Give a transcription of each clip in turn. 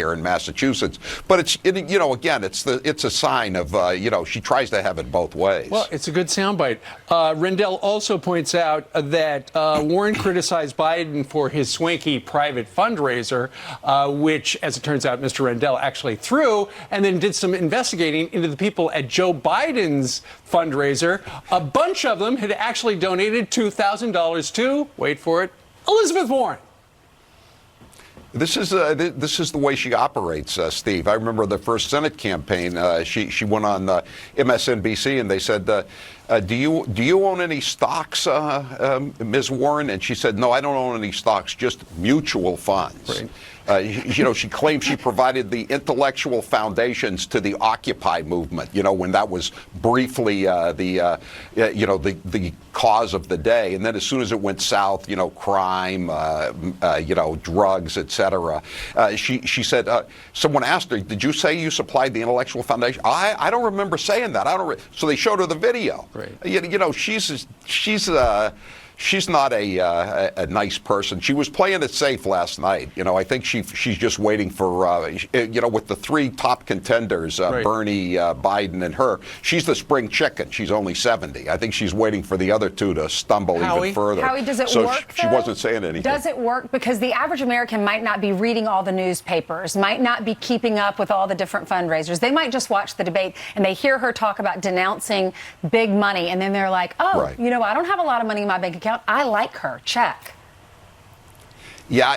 here in Massachusetts. But again, it's a sign of, she tries to have it both ways. Well, it's a good soundbite. Rendell also points out that Warren criticized Biden for his swanky private fundraiser, which, as it turns out, Mr. Rendell actually threw, and then did some investigating into the people at Joe Biden's fundraiser. A bunch of them had actually donated $2,000 to, wait for it, Elizabeth Warren. This is the way she operates, Steve. I remember the first Senate campaign. She went on MSNBC and they said, "Do you own any stocks, Ms. Warren?" And she said, "No, I don't own any stocks, just mutual funds." Right. She claimed she provided the intellectual foundations to the Occupy movement. When that was briefly the cause of the day, and then as soon as it went south, crime, drugs, etc. She said, someone asked her, "Did you say you supplied the intellectual foundation?" I don't remember saying that. So they showed her the video. Right. She's not a nice person. She was playing it safe last night. I think she's just waiting for, with the three top contenders, right. Bernie, Biden, and her. She's the spring chicken. She's only 70. I think she's waiting for the other two to stumble even further. Howie, does it work? She wasn't saying anything. Does it work? Because the average American might not be reading all the newspapers, might not be keeping up with all the different fundraisers. They might just watch the debate and they hear her talk about denouncing big money, and then they're like, "Oh, right. I don't have a lot of money in my bank account. I like her. Check." Yeah,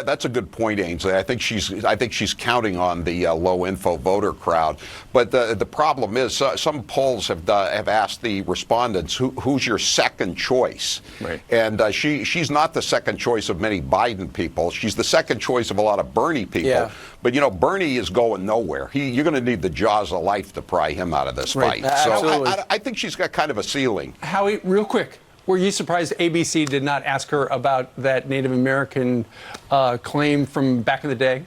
that's a good point, Ainsley. I think she's counting on the low info voter crowd. But the problem is, some polls have asked the respondents, who's your second choice? Right. And she's not the second choice of many Biden people. She's the second choice of a lot of Bernie people. Yeah. But Bernie is going nowhere. You're going to need the jaws of life to pry him out of this fight. So I think she's got kind of a ceiling. Howie, real quick. Were you surprised ABC did not ask her about that Native American claim from back in the day?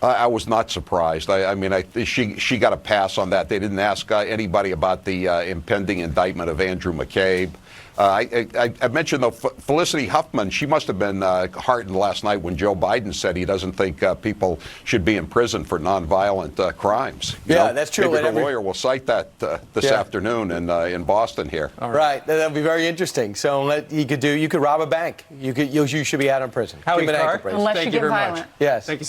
I was not surprised. She got a pass on that. They didn't ask anybody about the impending indictment of Andrew McCabe. I mentioned, though, Felicity Huffman, she must have been heartened last night when Joe Biden said he doesn't think people should be in prison for nonviolent crimes. That's true. Maybe her lawyer will cite that this afternoon in Boston here. Right. That'll be very interesting. So you could rob a bank. You should be out of prison. Howie Carr, unless you get violent. Yes. Thank you.